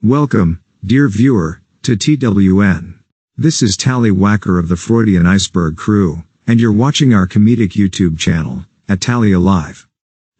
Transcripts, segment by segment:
Welcome, dear viewer, to TWN. This is Talley Wacker of the Freudian Iceberg crew, and you're watching our comedic YouTube channel, at Talley Alive.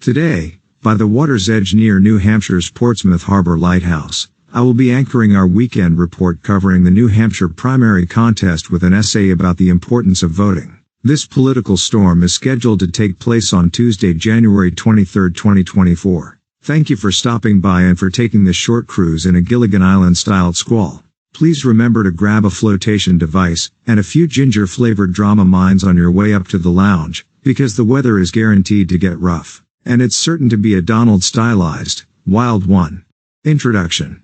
Today, by the water's edge near New Hampshire's Portsmouth Harbor Lighthouse, I will be anchoring our weekend report covering the New Hampshire primary contest with an essay about the importance of voting. This political storm is scheduled to take place on Tuesday, January 23, 2024. Thank you for stopping by and for taking this short cruise in a Gilligan Island-styled squall. Please remember to grab a flotation device and a few ginger-flavored drama mines on your way up to the lounge, because the weather is guaranteed to get rough, and it's certain to be a Donald-stylized, wild one. Introduction.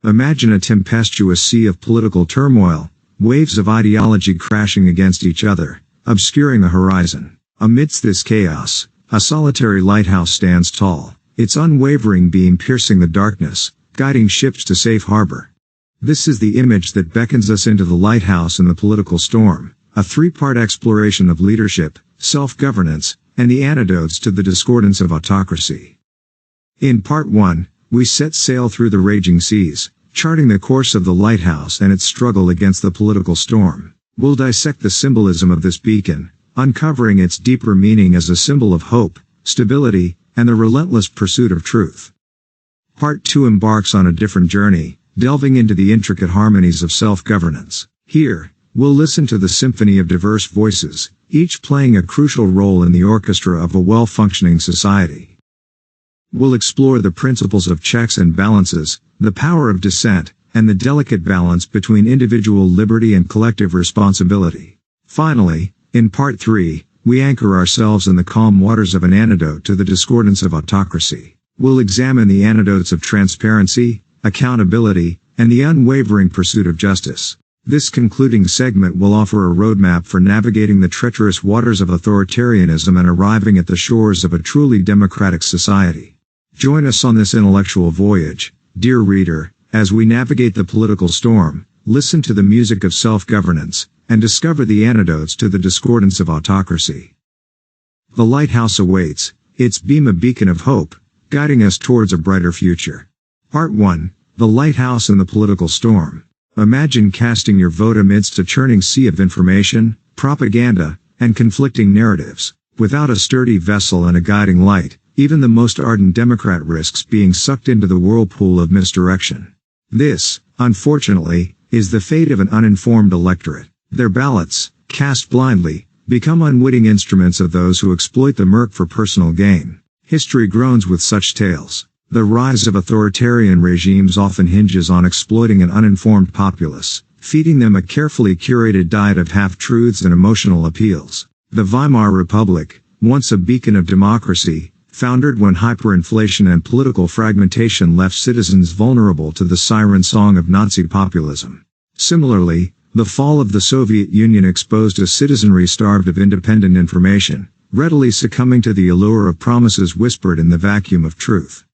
Imagine a tempestuous sea of political turmoil, waves of ideology crashing against each other, obscuring the horizon. Amidst this chaos, a solitary lighthouse stands tall, its unwavering beam piercing the darkness, guiding ships to safe harbor. This is the image that beckons us into the lighthouse in the political storm, a three-part exploration of leadership, self-governance, and the antidotes to the discordance of autocracy. In Part 1, we set sail through the raging seas, charting the course of the lighthouse and its struggle against the political storm. We'll dissect the symbolism of this beacon, uncovering its deeper meaning as a symbol of hope, stability, and the relentless pursuit of truth. Part 2 embarks on a different journey, delving into the intricate harmonies of self-governance. Here, we'll listen to the symphony of diverse voices, each playing a crucial role in the orchestra of a well-functioning society. We'll explore the principles of checks and balances, the power of dissent, and the delicate balance between individual liberty and collective responsibility. Finally, in Part 3, we anchor ourselves in the calm waters of an antidote to the discordance of autocracy. We'll examine the antidotes of transparency, accountability, and the unwavering pursuit of justice. This concluding segment will offer a roadmap for navigating the treacherous waters of authoritarianism and arriving at the shores of a truly democratic society. Join us on this intellectual voyage, dear reader, as we navigate the political storm, listen to the music of self-governance, and discover the antidotes to the discordance of autocracy. The lighthouse awaits, its beam a beacon of hope, guiding us towards a brighter future. Part 1, The Lighthouse in the Political Storm. Imagine casting your vote amidst a churning sea of information, propaganda, and conflicting narratives. Without a sturdy vessel and a guiding light, even the most ardent Democrat risks being sucked into the whirlpool of misdirection. This, unfortunately, is the fate of an uninformed electorate. Their ballots, cast blindly, become unwitting instruments of those who exploit the murk for personal gain. History groans with such tales. The rise of authoritarian regimes often hinges on exploiting an uninformed populace, feeding them a carefully curated diet of half-truths and emotional appeals. The Weimar Republic, once a beacon of democracy, foundered when hyperinflation and political fragmentation left citizens vulnerable to the siren song of Nazi populism. Similarly, the fall of the Soviet Union exposed a citizenry starved of independent information, readily succumbing to the allure of promises whispered in the vacuum of truth.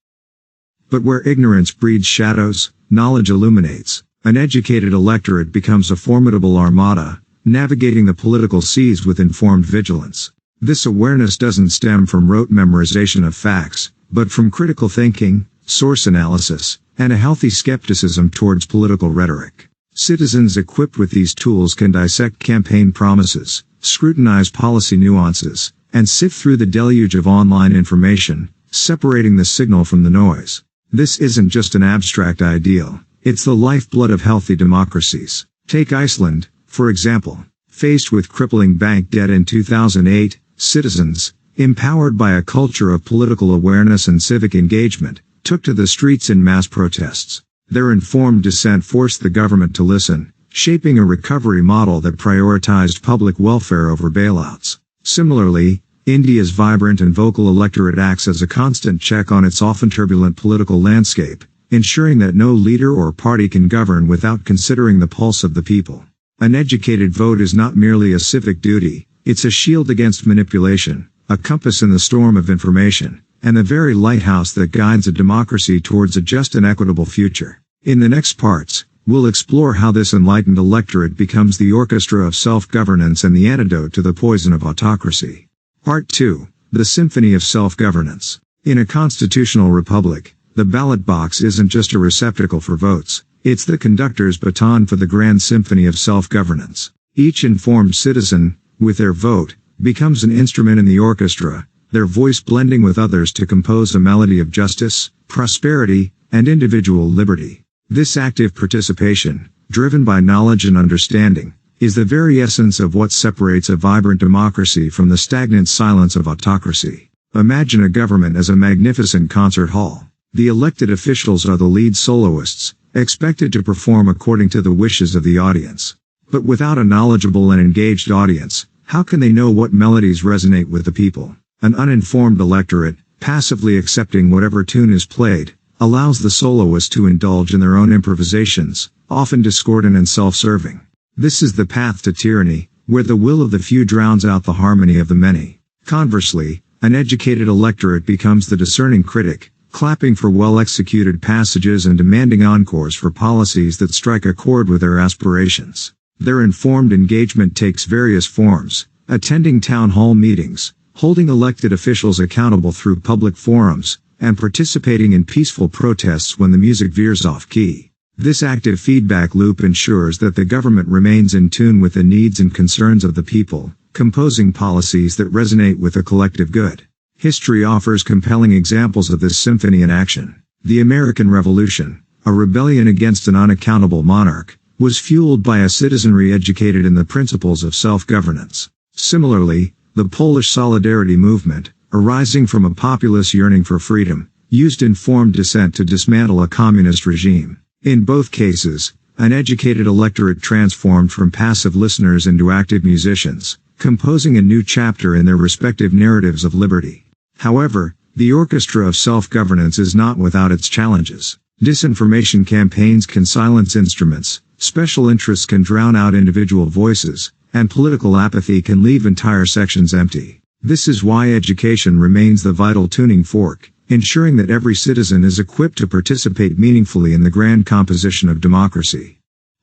But where ignorance breeds shadows, knowledge illuminates. An educated electorate becomes a formidable armada, navigating the political seas with informed vigilance. This awareness doesn't stem from rote memorization of facts, but from critical thinking, source analysis, and a healthy skepticism towards political rhetoric. Citizens equipped with these tools can dissect campaign promises, scrutinize policy nuances, and sift through the deluge of online information, separating the signal from the noise. This isn't just an abstract ideal, it's the lifeblood of healthy democracies. Take Iceland, for example. Faced with crippling bank debt in 2008, citizens, empowered by a culture of political awareness and civic engagement, took to the streets in mass protests. Their informed dissent forced the government to listen, shaping a recovery model that prioritized public welfare over bailouts. Similarly, India's vibrant and vocal electorate acts as a constant check on its often turbulent political landscape, ensuring that no leader or party can govern without considering the pulse of the people. An educated vote is not merely a civic duty, it's a shield against manipulation, a compass in the storm of information, and the very lighthouse that guides a democracy towards a just and equitable future. In the next parts, we'll explore how this enlightened electorate becomes the orchestra of self-governance and the antidote to the poison of autocracy. Part 2, The Symphony of Self-Governance. In a constitutional republic, The ballot box isn't just a receptacle for votes, it's the conductor's baton for the grand symphony of self-governance. Each informed citizen, with their vote, becomes an instrument in the orchestra, their voice blending with others to compose a melody of justice, prosperity, and individual liberty. This active participation, driven by knowledge and understanding, is the very essence of what separates a vibrant democracy from the stagnant silence of autocracy. Imagine a government as a magnificent concert hall. The elected officials are the lead soloists, expected to perform according to the wishes of the audience. But without a knowledgeable and engaged audience, how can they know what melodies resonate with the people? An uninformed electorate, passively accepting whatever tune is played, allows the soloist to indulge in their own improvisations, often discordant and self-serving. This is the path to tyranny, where the will of the few drowns out the harmony of the many. Conversely, an educated electorate becomes the discerning critic, clapping for well-executed passages and demanding encores for policies that strike a chord with their aspirations. Their informed engagement takes various forms: attending town hall meetings, holding elected officials accountable through public forums, and participating in peaceful protests when the music veers off key. This active feedback loop ensures that the government remains in tune with the needs and concerns of the people, composing policies that resonate with the collective good. History offers compelling examples of this symphony in action. The American Revolution, a rebellion against an unaccountable monarch, was fueled by a citizenry educated in the principles of self-governance. Similarly, the Polish Solidarity movement, arising from a populace yearning for freedom, used informed dissent to dismantle a communist regime. In both cases, an educated electorate transformed from passive listeners into active musicians, composing a new chapter in their respective narratives of liberty. However, the orchestra of self-governance is not without its challenges. Disinformation campaigns can silence instruments, special interests can drown out individual voices, and political apathy can leave entire sections empty. This is why education remains the vital tuning fork, ensuring that every citizen is equipped to participate meaningfully in the grand composition of democracy.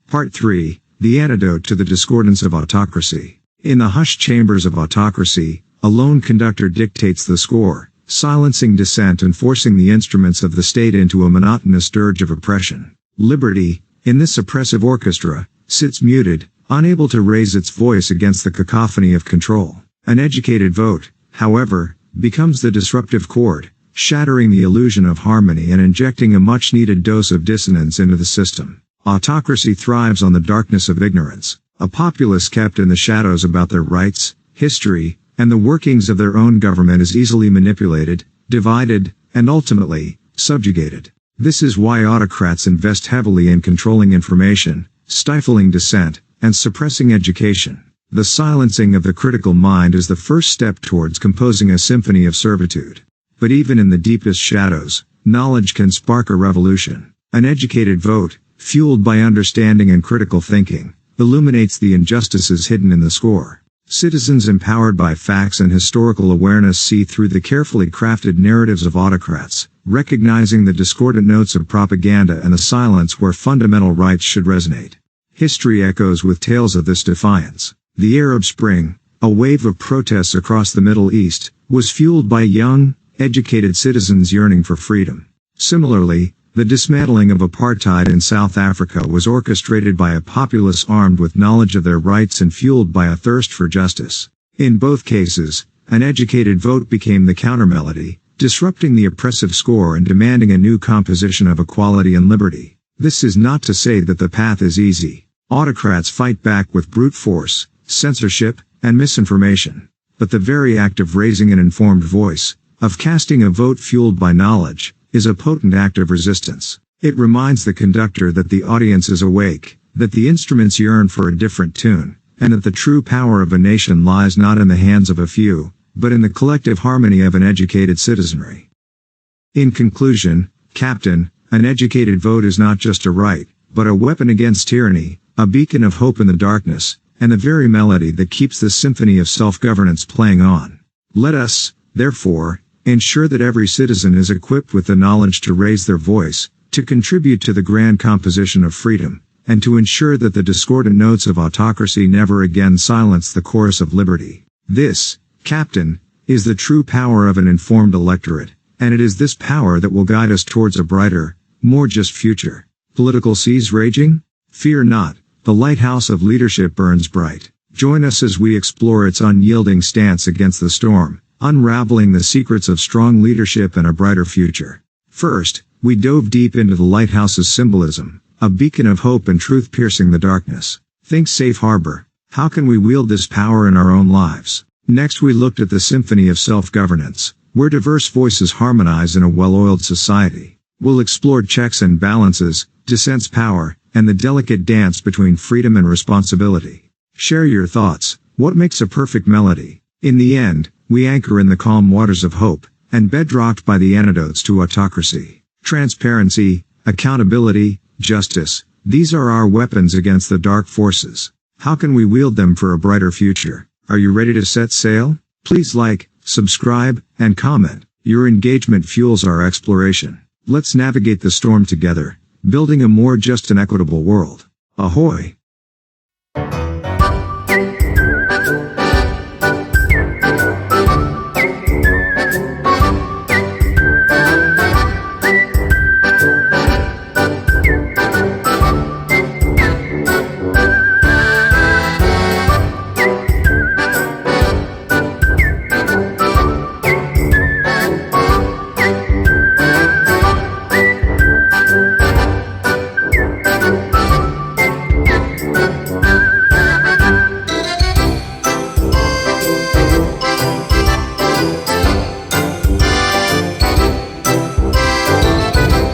Part 3. The antidote to the discordance of autocracy. In the hushed chambers of autocracy, a lone conductor dictates the score, silencing dissent and forcing the instruments of the state into a monotonous dirge of oppression. Liberty, in this oppressive orchestra, sits muted, unable to raise its voice against the cacophony of control. An educated vote, however, becomes the disruptive chord, shattering the illusion of harmony and injecting a much-needed dose of dissonance into the system. Autocracy thrives on the darkness of ignorance. A populace kept in the shadows about their rights, history, and the workings of their own government is easily manipulated, divided, and ultimately, subjugated. This is why autocrats invest heavily in controlling information, stifling dissent, and suppressing education. The silencing of the critical mind is the first step towards composing a symphony of servitude. But even in the deepest shadows, knowledge can spark a revolution. An educated vote, fueled by understanding and critical thinking, illuminates the injustices hidden in the score. Citizens empowered by facts and historical awareness see through the carefully crafted narratives of autocrats, recognizing the discordant notes of propaganda and the silence where fundamental rights should resonate. History echoes with tales of this defiance. The Arab Spring, a wave of protests across the Middle East, was fueled by young, educated citizens yearning for freedom. Similarly, the dismantling of apartheid in South Africa was orchestrated by a populace armed with knowledge of their rights and fueled by a thirst for justice. In both cases, an educated vote became the countermelody, disrupting the oppressive score and demanding a new composition of equality and liberty. This is not to say that the path is easy. Autocrats fight back with brute force, censorship, and misinformation. But the very act of raising an informed voice, of casting a vote fueled by knowledge, is a potent act of resistance. It reminds the conductor that the audience is awake, that the instruments yearn for a different tune, and that the true power of a nation lies not in the hands of a few, but in the collective harmony of an educated citizenry. In conclusion, Captain, an educated vote is not just a right, but a weapon against tyranny, a beacon of hope in the darkness, and the very melody that keeps the symphony of self-governance playing on. Let us, therefore, ensure that every citizen is equipped with the knowledge to raise their voice, to contribute to the grand composition of freedom, and to ensure that the discordant notes of autocracy never again silence the chorus of liberty. This, Captain, is the true power of an informed electorate, and it is this power that will guide us towards a brighter, more just future. Political seas raging? Fear not, the lighthouse of leadership burns bright. Join us as we explore its unyielding stance against the storm, unraveling the secrets of strong leadership and a brighter future. First, we dove deep into the lighthouse's symbolism, a beacon of hope and truth piercing the darkness. Think safe harbor. How can we wield this power in our own lives? Next, we looked at the symphony of self-governance, where diverse voices harmonize in a well-oiled society. We'll explore checks and balances, dissent's power, and the delicate dance between freedom and responsibility. Share your thoughts. What makes a perfect melody? In the end, we anchor in the calm waters of hope, and bedrocked by the antidotes to autocracy. Transparency, accountability, justice, these are our weapons against the dark forces. How can we wield them for a brighter future? Are you ready to set sail? Please like, subscribe, and comment. Your engagement fuels our exploration. Let's navigate the storm together, building a more just and equitable world. Ahoy!